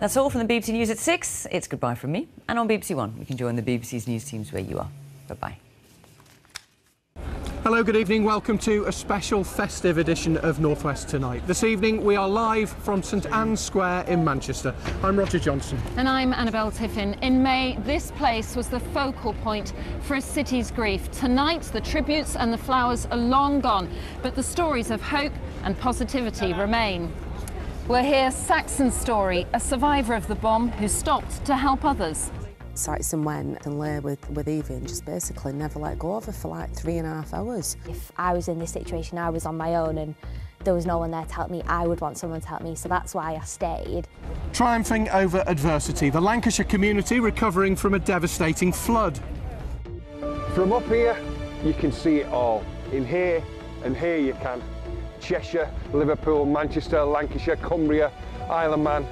That's all from the BBC News at 6. It's goodbye from me. And on BBC One, you can join the BBC's news teams where you are. Bye-bye. Hello, good evening. Welcome to a special festive edition of North West Tonight. This evening we are live from St Anne's Square in Manchester. I'm Roger Johnson. And I'm Annabelle Tiffin. In May, this place was the focal point for a city's grief. Tonight, the tributes and the flowers are long gone, but the stories of hope and positivity remain. We'll hear Saxon's story, a survivor of the bomb who stopped to help others. Saxon went and lay with Evie and just basically never let go of her for like 3.5 hours. If I was in this situation, I was on my own and there was no one there to help me, I would want someone to help me, so that's why I stayed. Triumphing over adversity, the Lancashire community recovering from a devastating flood. From up here, you can see it all. In here and here you can. Cheshire, Liverpool, Manchester, Lancashire, Cumbria, Isle of Man.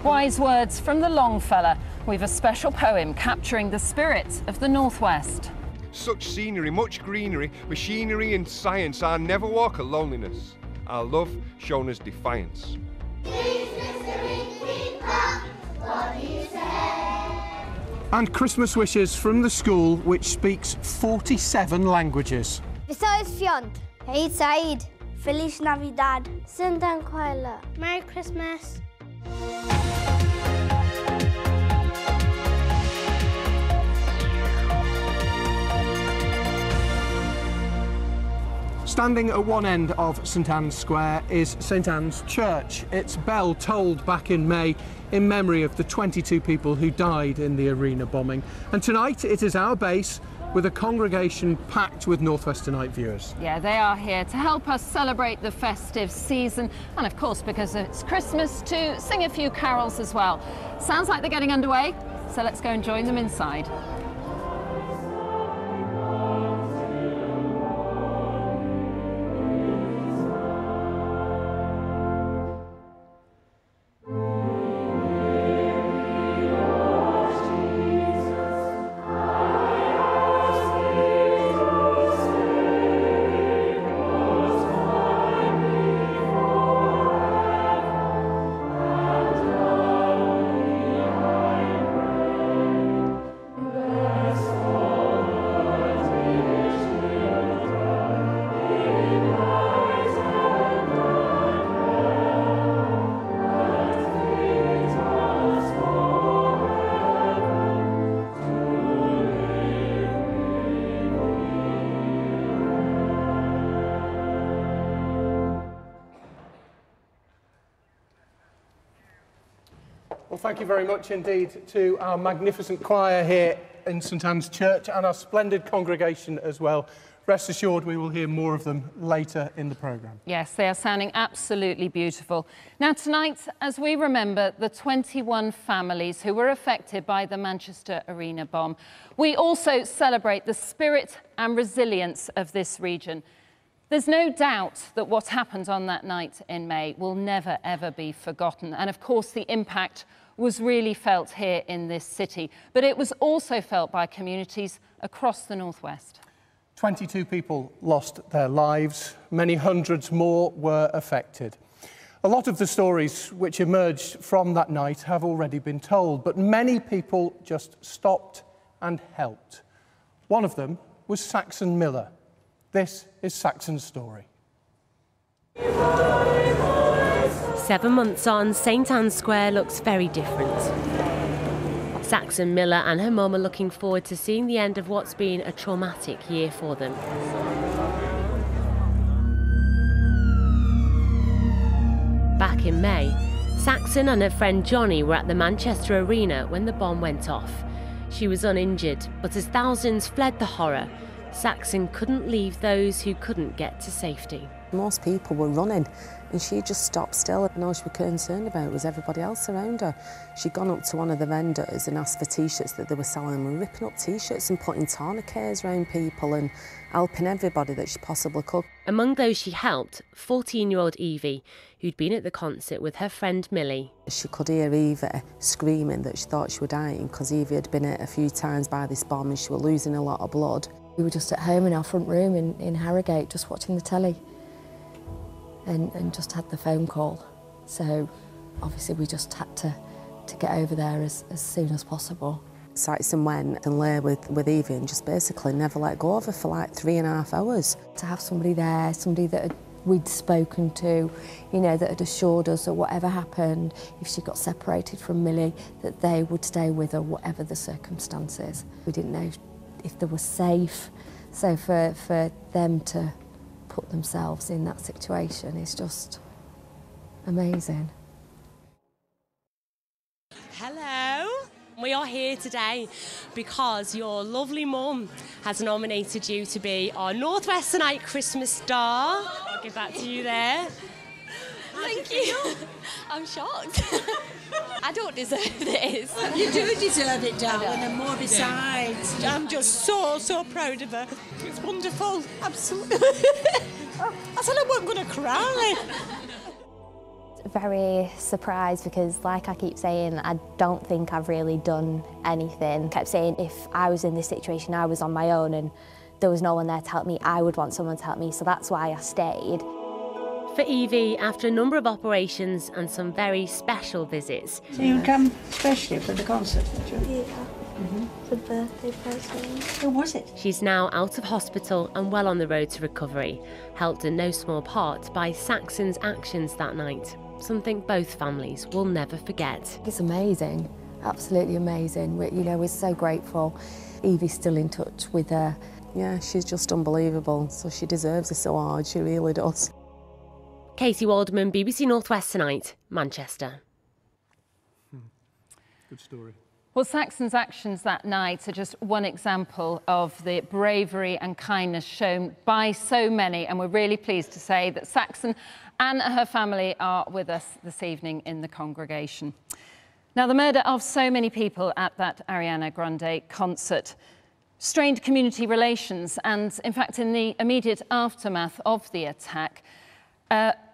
Wise words from the Longfellow. We've a special poem capturing the spirit of the Northwest. Such scenery, much greenery, machinery and science, our never walk of loneliness. Our love shown as defiance. And Christmas wishes from the school, which speaks 47 languages. Wesołe świąt. Eid Said. Feliz Navidad. Sintan Kuala. Merry Christmas. Standing at one end of St Anne's Square is St Anne's Church. Its bell tolled back in May in memory of the 22 people who died in the arena bombing. And tonight it is our base with a congregation packed with North West Tonight viewers. Yeah, they are here to help us celebrate the festive season and, of course, because it's Christmas, to sing a few carols as well. Sounds like they're getting underway, so let's go and join them inside. Well, thank you very much indeed to our magnificent choir here in St Anne's Church and our splendid congregation as well. Rest assured we will hear more of them later in the programme. Yes, they are sounding absolutely beautiful. Now tonight, as we remember the 21 families who were affected by the Manchester Arena bomb, we also celebrate the spirit and resilience of this region. There's no doubt that what happened on that night in May will never, ever be forgotten. And of course, the impact was really felt here in this city, but it was also felt by communities across the Northwest. 22 people lost their lives, many hundreds more were affected. A lot of the stories which emerged from that night have already been told, but many people just stopped and helped. One of them was Saxon Miller. This is Saxon's story. 7 months on, St Anne's Square looks very different. Saxon Miller and her mum are looking forward to seeing the end of what's been a traumatic year for them. Back in May, Saxon and her friend Johnny were at the Manchester Arena when the bomb went off. She was uninjured, but as thousands fled the horror, Saxon couldn't leave those who couldn't get to safety. Most people were running and she just stopped still. And all she was concerned about was everybody else around her. She'd gone up to one of the vendors and asked for T-shirts that they were selling and ripping up T-shirts and putting tourniquets around people and helping everybody that she possibly could. Among those she helped, 14-year-old Evie, who'd been at the concert with her friend Millie. She could hear Evie screaming that she thought she was dying because Evie had been hit a few times by this bomb and she was losing a lot of blood. We were just at home in our front room in Harrogate, just watching the telly. And just had the phone call. So obviously we just had to to get over there as soon as possible. Saxon went and lay with Evie and just basically never let go of her for like 3.5 hours. To have somebody there, somebody that we'd spoken to, you know, that had assured us that whatever happened, if she got separated from Millie, that they would stay with her, whatever the circumstances. We didn't know if they were safe, so for them to put themselves in that situation is just amazing. Hello. We are here today because your lovely mum has nominated you to be our North West Tonight Christmas star. I'll give that to you there. Thank you. I'm shocked. I don't deserve this. You do deserve it, darling, and more besides. I'm just so proud of her. It's wonderful, absolutely. I said I wasn't going to cry. Very surprised because, like I keep saying, I don't think I've really done anything. I kept saying if I was in this situation, I was on my own and there was no one there to help me, I would want someone to help me, so that's why I stayed. For Evie, after a number of operations and some very special visits. So you come especially for the concert, did you? Yeah. For the birthday present. Who was it? She's now out of hospital and well on the road to recovery, helped in no small part by Saxon's actions that night. Something both families will never forget. It's amazing, absolutely amazing. We're so grateful. Evie's still in touch with her. Yeah, she's just unbelievable, so she deserves it so hard, she really does. Katie Waldman, BBC North West Tonight, Manchester. Good story. Well, Saxon's actions that night are just one example of the bravery and kindness shown by so many, and we're really pleased to say that Saxon and her family are with us this evening in the congregation. Now, the murder of so many people at that Ariana Grande concert strained community relations, and in fact, in the immediate aftermath of the attack,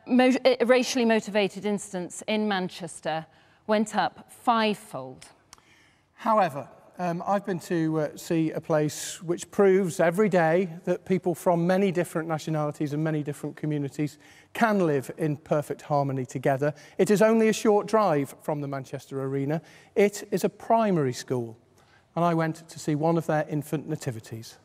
racially motivated incidents in Manchester went up fivefold. However, I've been to see a place which proves every day that people from many different nationalities and many different communities can live in perfect harmony together. It is only a short drive from the Manchester Arena. It is a primary school, and I went to see one of their infant nativities.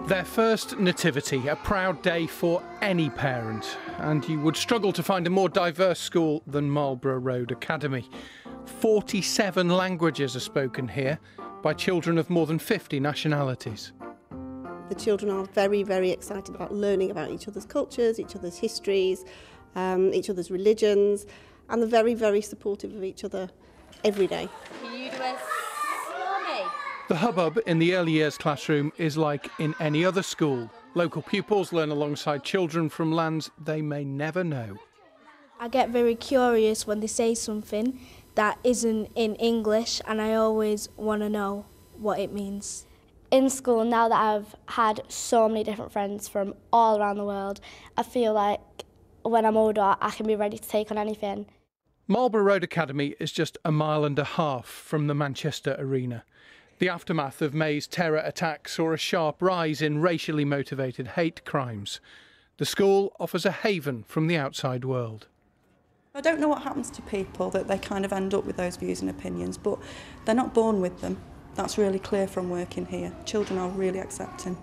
Their first nativity, a proud day for any parent, and you would struggle to find a more diverse school than Marlborough Road Academy. 47 languages are spoken here by children of more than 50 nationalities. The children are very, very excited about learning about each other's cultures, each other's histories, each other's religions, and they're very, very supportive of each other every day. Can you do a stormy? The hubbub in the early years classroom is like in any other school. Local pupils learn alongside children from lands they may never know. I get very curious when they say something that isn't in English, and I always want to know what it means. In school, now that I've had so many different friends from all around the world, I feel like when I'm older, I can be ready to take on anything. Marlborough Road Academy is just a mile and a half from the Manchester Arena. The aftermath of May's terror attacks saw a sharp rise in racially motivated hate crimes. The school offers a haven from the outside world. I don't know what happens to people that they kind of end up with those views and opinions, but they're not born with them. That's really clear from working here. Children are really accepting.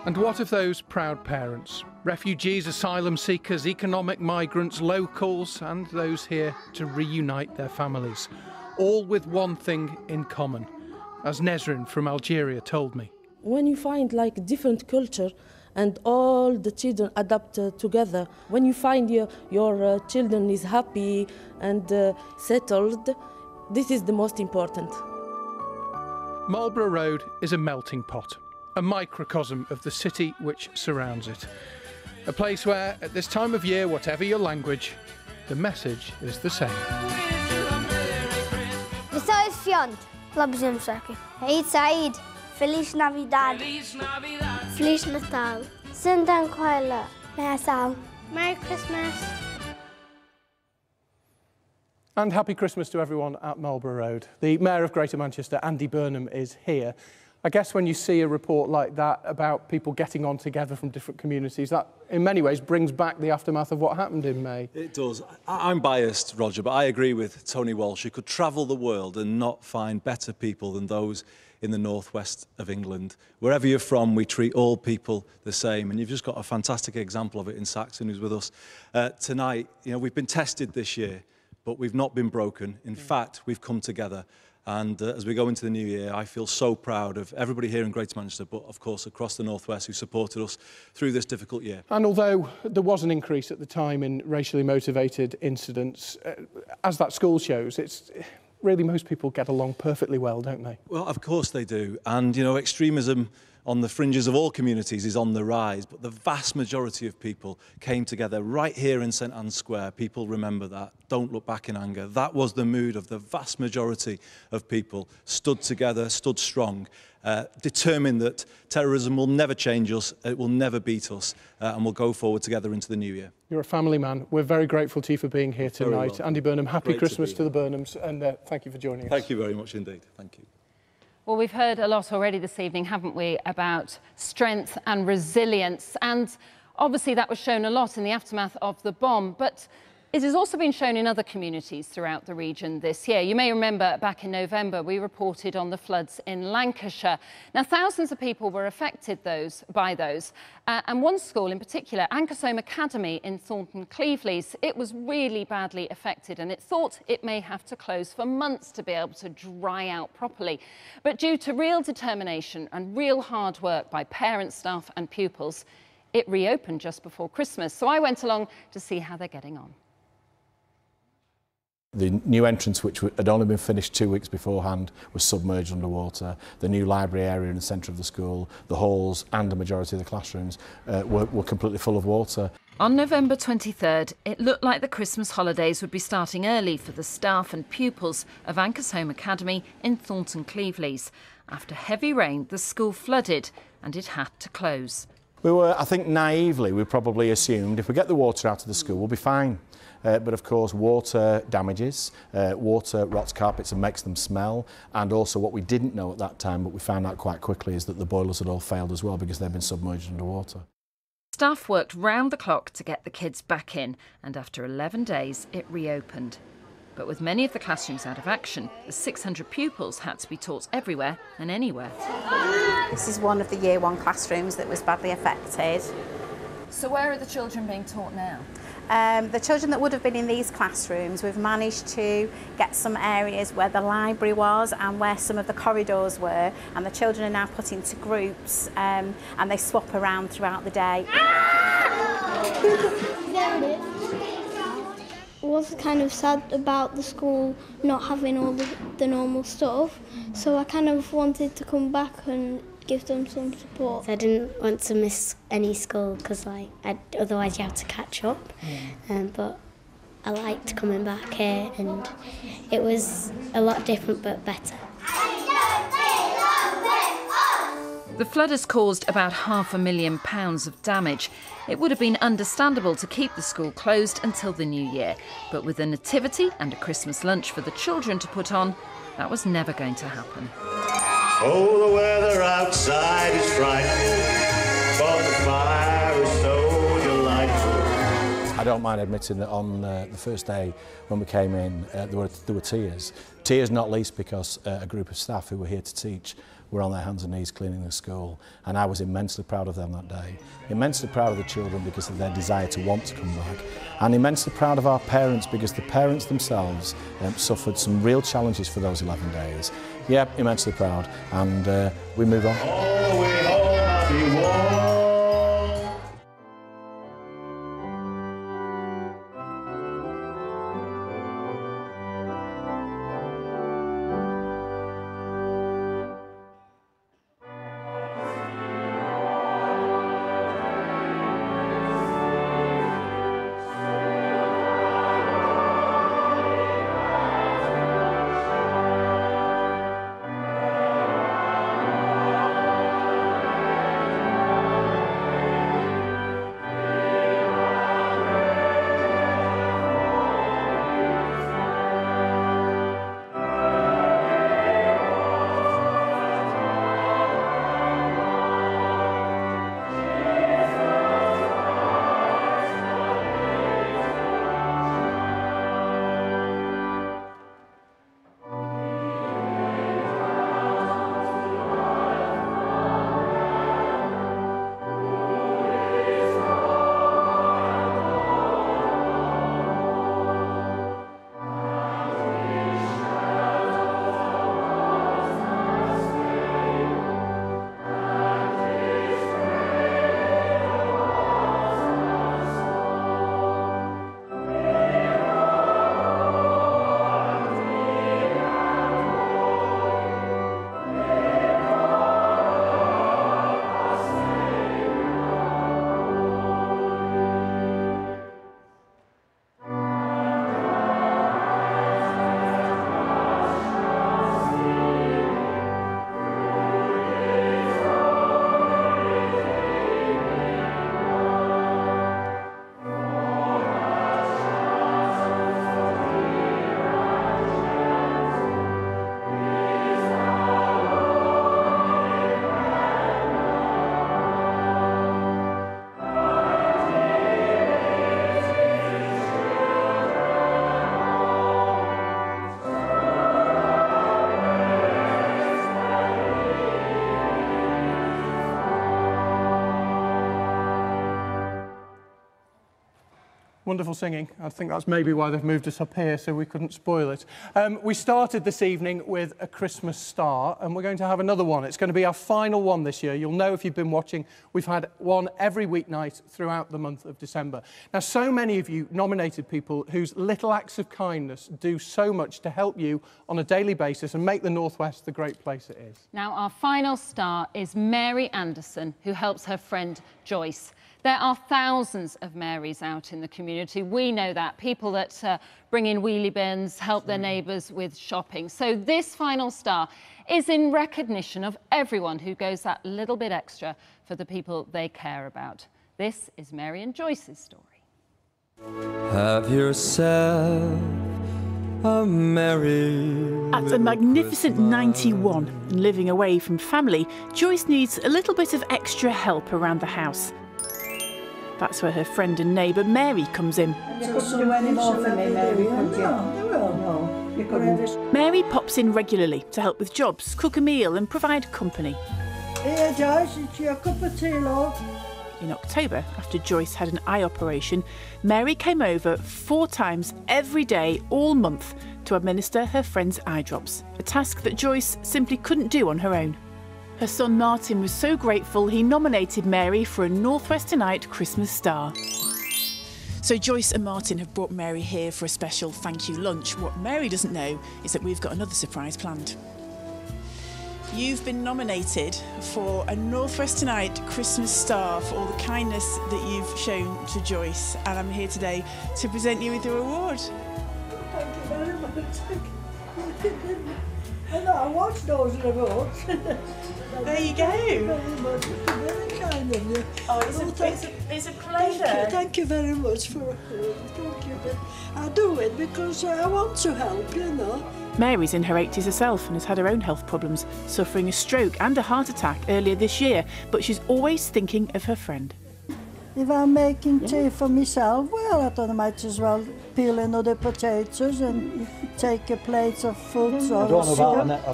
And what of those proud parents? Refugees, asylum seekers, economic migrants, locals, and those here to reunite their families. All with one thing in common, as Nesrin from Algeria told me. When you find like different culture and all the children adapt together, when you find your children is happy and settled, this is the most important. Marlborough Road is a melting pot, a microcosm of the city which surrounds it. A place where, at this time of year, whatever your language, the message is the same. Wesołe świąt. Labzim Saki. Eid Said. Feliz Navidad. Feliz Natal. Sintan Kwaila. Merry Christmas. And happy Christmas to everyone at Marlborough Road. The Mayor of Greater Manchester, Andy Burnham, is here. I guess when you see a report like that about people getting on together from different communities, that in many ways brings back the aftermath of what happened in May. It does. I'm biased, Roger, but I agree with Tony Walsh. You could travel the world and not find better people than those in the northwest of England. Wherever you're from, we treat all people the same, and you've just got a fantastic example of it in Saxon, who's with us tonight. You know, we've been tested this year, but we've not been broken. In fact, we've come together. And as we go into the new year, I feel so proud of everybody here in Greater Manchester, but of course across the Northwest who supported us through this difficult year. And although there was an increase at the time in racially motivated incidents, as that school shows, it's really most people get along perfectly well, don't they? Well, of course they do. And, you know, extremism on the fringes of all communities is on the rise, but the vast majority of people came together right here in St Anne's Square. People remember that. Don't look back in anger. That was the mood of the vast majority of people. Stood together, stood strong, determined that terrorism will never change us, it will never beat us, and we'll go forward together into the new year. You're a family man. We're very grateful to you for being here tonight. Andy Burnham, happy Christmas to the Burnhams, and thank you for joining us. Thank you very much indeed. Thank you. Well, we've heard a lot already this evening, haven't we, about strength and resilience. And obviously that was shown a lot in the aftermath of the bomb. But it has also been shown in other communities throughout the region this year. You may remember back in November, we reported on the floods in Lancashire. Now, thousands of people were affected by those. And one school in particular, Ancasome Academy in Thornton Cleveland, it was really badly affected and it thought it may have to close for months to be able to dry out properly. But due to real determination and real hard work by parents, staff and pupils, it reopened just before Christmas. So I went along to see how they're getting on. The new entrance, which had only been finished 2 weeks beforehand, was submerged underwater. The new library area in the centre of the school, the halls and the majority of the classrooms were completely full of water. On November 23rd, it looked like the Christmas holidays would be starting early for the staff and pupils of Ancasome Academy in Thornton Cleveland. After heavy rain, the school flooded and it had to close. We were, I think naively, we probably assumed if we get the water out of the school, we'll be fine. But of course, water damages, water rots carpets and makes them smell. And also what we didn't know at that time, but we found out quite quickly, is that the boilers had all failed as well because they'd been submerged underwater. Staff worked round the clock to get the kids back in, and after 11 days, it reopened. But with many of the classrooms out of action, the 600 pupils had to be taught everywhere and anywhere. This is one of the Year 1 classrooms that was badly affected. So where are the children being taught now? The children that would have been in these classrooms, we've managed to get some areas where the library was and where some of the corridors were, and the children are now put into groups and they swap around throughout the day. I was kind of sad about the school not having all the normal stuff, so I kind of wanted to come back and give them some support. I didn't want to miss any school because otherwise you have to catch up. But I liked coming back here and it was a lot different but better. The flood has caused about £500,000 of damage. It would have been understandable to keep the school closed until the new year, but with a nativity and a Christmas lunch for the children to put on, that was never going to happen. Oh, the weather outside is frightful, but the fire is so delightful. I don't mind admitting that on the first day when we came in, there were tears. Tears not least because a group of staff who were here to teach were on their hands and knees cleaning the school, and I was immensely proud of them that day. Immensely proud of the children because of their desire to want to come back, and immensely proud of our parents because the parents themselves suffered some real challenges for those 11 days. Yeah, immensely proud, and we move on. All the way home I'll be warm. Wonderful singing. I think that's maybe why they've moved us up here, so we couldn't spoil it. We started this evening with a Christmas star, and we're going to have another one. It's going to be our final one this year. You'll know if you've been watching, we've had one every weeknight throughout the month of December. Now, so many of you nominated people whose little acts of kindness do so much to help you on a daily basis and make the North West the great place it is. Now, our final star is Mary Anderson, who helps her friend Joyce. There are thousands of Marys out in the community. We know that. People that bring in wheelie bins, help their neighbours with shopping. So this final star is in recognition of everyone who goes that little bit extra for the people they care about. This is Mary and Joyce's story. Have yourself a merry... At a magnificent 91 and living away from family, Joyce needs a little bit of extra help around the house. That's where her friend and neighbour Mary comes in. You couldn't do any more for me, Mary, could you? No, you couldn't. Mary pops in regularly to help with jobs, cook a meal and provide company. Here, Joyce, it's your cup of tea, love. In October, after Joyce had an eye operation, Mary came over 4 times every day all month to administer her friend's eye drops, a task that Joyce simply couldn't do on her own. Her son Martin was so grateful he nominated Mary for a North West Tonight Christmas star. So Joyce and Martin have brought Mary here for a special thank you lunch. What Mary doesn't know is that we've got another surprise planned. You've been nominated for a North West Tonight Christmas star for all the kindness that you've shown to Joyce, and I'm here today to present you with your award. Thank you very much. I know, I watched those reports. There you go. Thank you very much. It's very kind of you. Oh, it's a pleasure. Thank you very much for thank you. I do it because I want to help, you know. Mary's in her 80s herself and has had her own health problems, suffering a stroke and a heart attack earlier this year, but she's always thinking of her friend. If I'm making tea for myself, well, I thought I might as well peel another potatoes and take a plate of food. I don't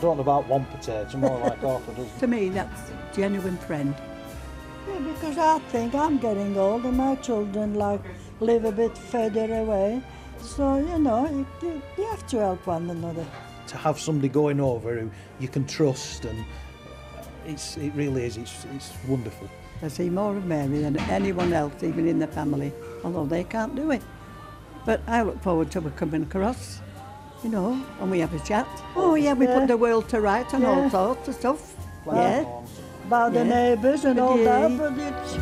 know about one potato, more like half a dozen. To me, that's a genuine friend. Yeah, because I think I'm getting old and my children live a bit further away. So, you know, you have to help one another. To have somebody going over who you can trust, and it really is, it's wonderful. I see more of Mary than anyone else, even in the family, although they can't do it. But I look forward to her coming across, you know, and we have a chat. Oh, yeah, we put the world to rights and all sorts of stuff. Wow. Yeah. About the neighbours and all that, but it's...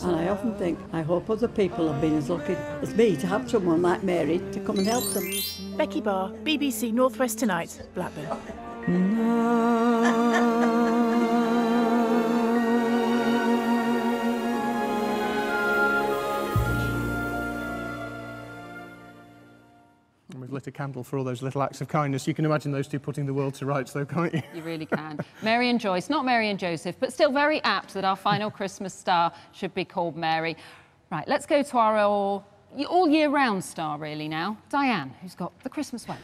And I often think, I hope other people have been as lucky as me to have someone like Mary to come and help them. Becky Barr, BBC North West Tonight, Blackburn. And we've lit a candle for all those little acts of kindness. You can imagine those two putting the world to rights, though, can't you? You really can. Mary and Joyce, not Mary and Joseph, but still very apt that our final Christmas star should be called Mary. Right, let's go to our all year round star, really, now. Diane, who's got the Christmas weather.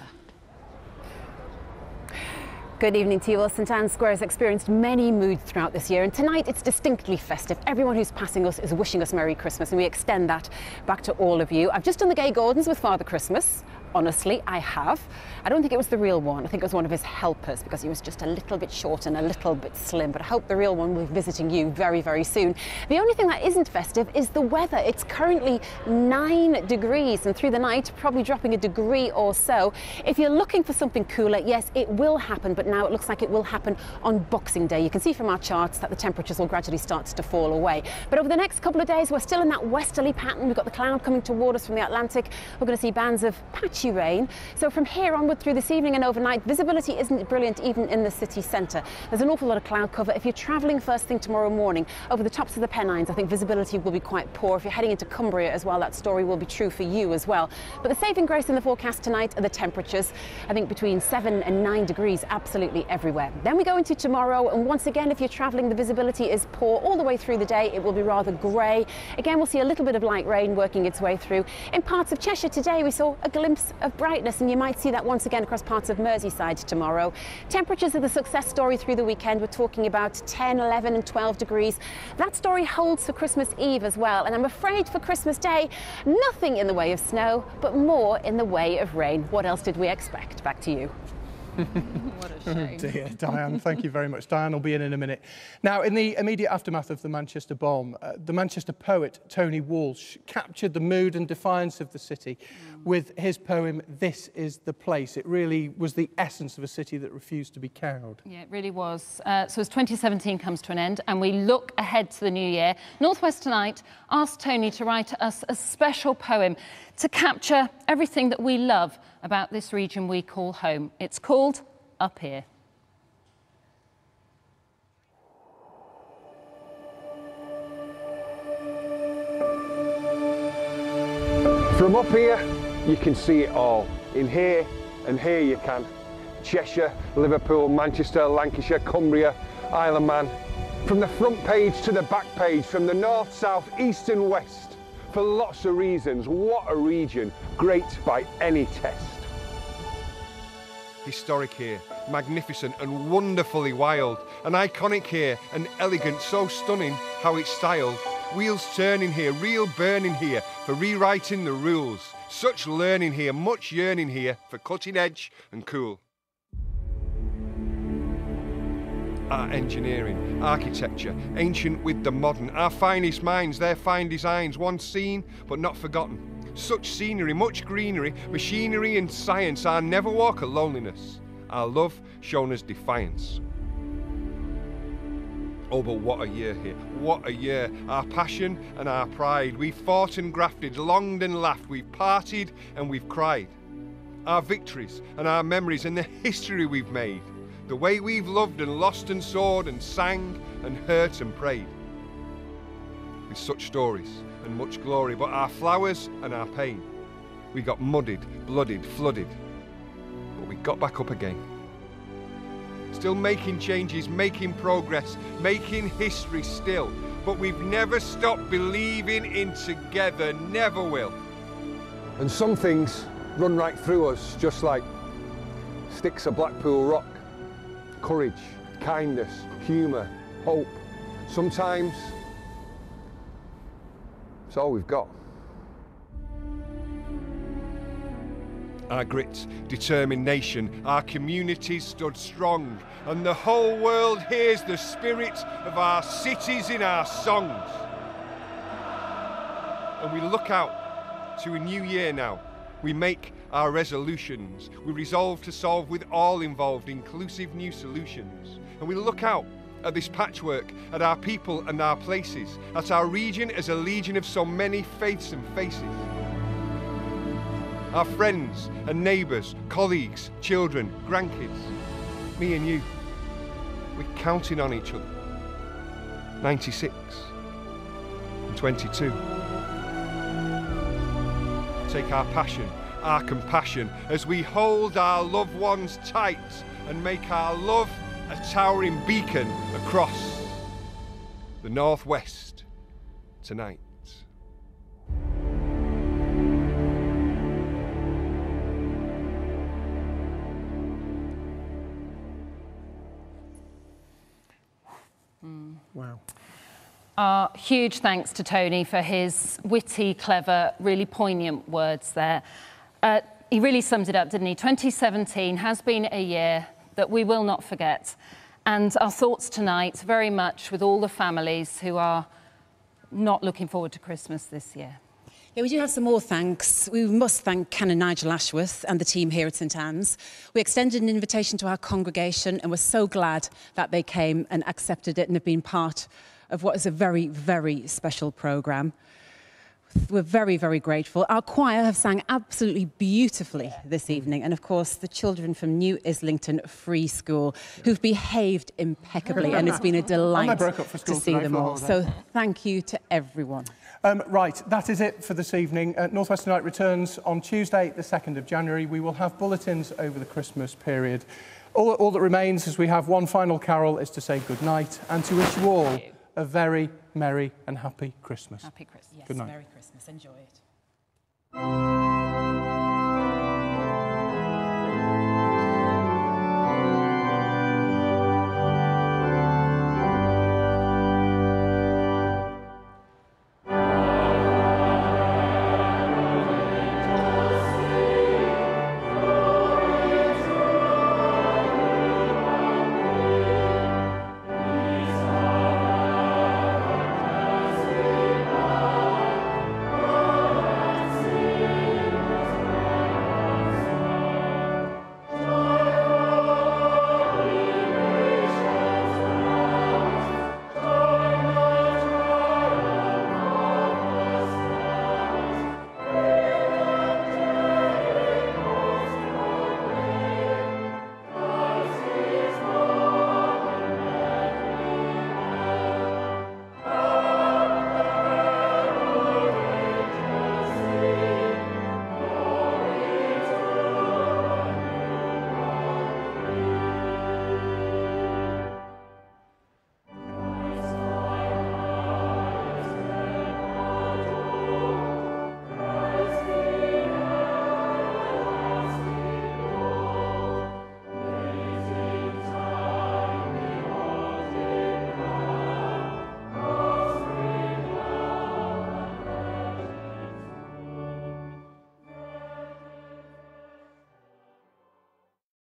Good evening to you all. St Anne's Square has experienced many moods throughout this year, and tonight it's distinctly festive. Everyone who's passing us is wishing us Merry Christmas, and we extend that back to all of you. I've just done the Gay Gordons with Father Christmas. Honestly, I have. I don't think it was the real one. I think it was one of his helpers, because he was just a little bit short and a little bit slim. But I hope the real one will be visiting you very, very soon. The only thing that isn't festive is the weather. It's currently 9 degrees, and through the night, probably dropping a degree or so. If you're looking for something cooler, yes, it will happen. But now it looks like it will happen on Boxing Day. You can see from our charts that the temperatures will gradually start to fall away. But over the next couple of days, we're still in that westerly pattern. We've got the cloud coming toward us from the Atlantic. We're going to see bands of patchy rain. So from here onward through this evening and overnight, visibility isn't brilliant even in the city centre. There's an awful lot of cloud cover. If you're travelling first thing tomorrow morning over the tops of the Pennines, I think visibility will be quite poor. If you're heading into Cumbria as well, that story will be true for you as well. But the saving grace in the forecast tonight are the temperatures. I think between 7 and 9 degrees absolutely everywhere. Then we go into tomorrow, and once again, if you're travelling, the visibility is poor all the way through the day. It will be rather grey. Again, we'll see a little bit of light rain working its way through. In parts of Cheshire today, we saw a glimpse glimpse of brightness, and you might see that once again across parts of Merseyside tomorrow. Temperatures are the success story through the weekend. We're talking about 10, 11 and 12 degrees. That story holds for Christmas Eve as well, and I'm afraid for Christmas Day, nothing in the way of snow, but more in the way of rain. What else did we expect? Back to you. What a shame. Dear Diane, thank you very much. Diane will be in a minute. Now, in the immediate aftermath of the Manchester bomb, the Manchester poet Tony Walsh captured the mood and defiance of the city with his poem, This Is the Place. It really was the essence of a city that refused to be cowed. Yeah, it really was. So as 2017 comes to an end and we look ahead to the new year, North West Tonight asked Tony to write us a special poem to capture everything that we love about this region we call home. It's called Up Ere. From up here, you can see it all. In here and here you can. Cheshire, Liverpool, Manchester, Lancashire, Cumbria, Isle of Man. From the front page to the back page, from the north, south, east and west. For lots of reasons, what a region, great by any test. Historic here, magnificent and wonderfully wild. An iconic here, and elegant, so stunning how it's styled. Wheels turning here, reel burning here, for rewriting the rules. Such learning here, much yearning here, for cutting edge and cool. Our engineering, architecture, ancient with the modern, our finest minds, their fine designs, once seen but not forgotten. Such scenery, much greenery, machinery and science, our never walk of loneliness, our love shown as defiance. Oh, but what a year here, what a year. Our passion and our pride, we've fought and grafted, longed and laughed, we've partied and we've cried. Our victories and our memories and the history we've made. The way we've loved and lost and soared and sang and hurt and prayed. With such stories and much glory, but our flowers and our pain. We got muddied, blooded, flooded, but we got back up again. Still making changes, making progress, making history still, but we've never stopped believing in together, never will. And some things run right through us, just like sticks of Blackpool rock. Courage, kindness, humour, hope. Sometimes it's all we've got. Our grit, determination, our communities stood strong, and the whole world hears the spirit of our cities in our songs. And we look out to a new year now. We make our resolutions. We resolve to solve with all involved inclusive new solutions. And we look out at this patchwork, at our people and our places, at our region as a legion of so many faiths and faces. Our friends and neighbours, colleagues, children, grandkids, me and you, we're counting on each other. 96 and 22. Take our passion, our compassion, as we hold our loved ones tight and make our love a towering beacon across the Northwest tonight. Wow. Huge thanks to Tony for his witty, clever, really poignant words there. He really summed it up, didn't he? 2017 has been a year that we will not forget. And our thoughts tonight very much with all the families who are not looking forward to Christmas this year. Yeah, we do have some more thanks. We must thank Canon Nigel Ashworth and the team here at St Anne's. We extended an invitation to our congregation and we're so glad that they came and accepted it and have been part of what is a very, very special programme. We're very, very grateful. Our choir have sang absolutely beautifully this evening. And of course, the children from New Islington Free School who've behaved impeccably. And it's been a delight to see them all. So thank you to everyone. Right, that is it for this evening. North West Tonight returns on Tuesday, the 2nd of January. We will have bulletins over the Christmas period. All that remains as we have one final carol is to say good night and to wish you all a very merry and happy Christmas. Happy Christmas. Yes, good night. Merry Christmas. Enjoy it.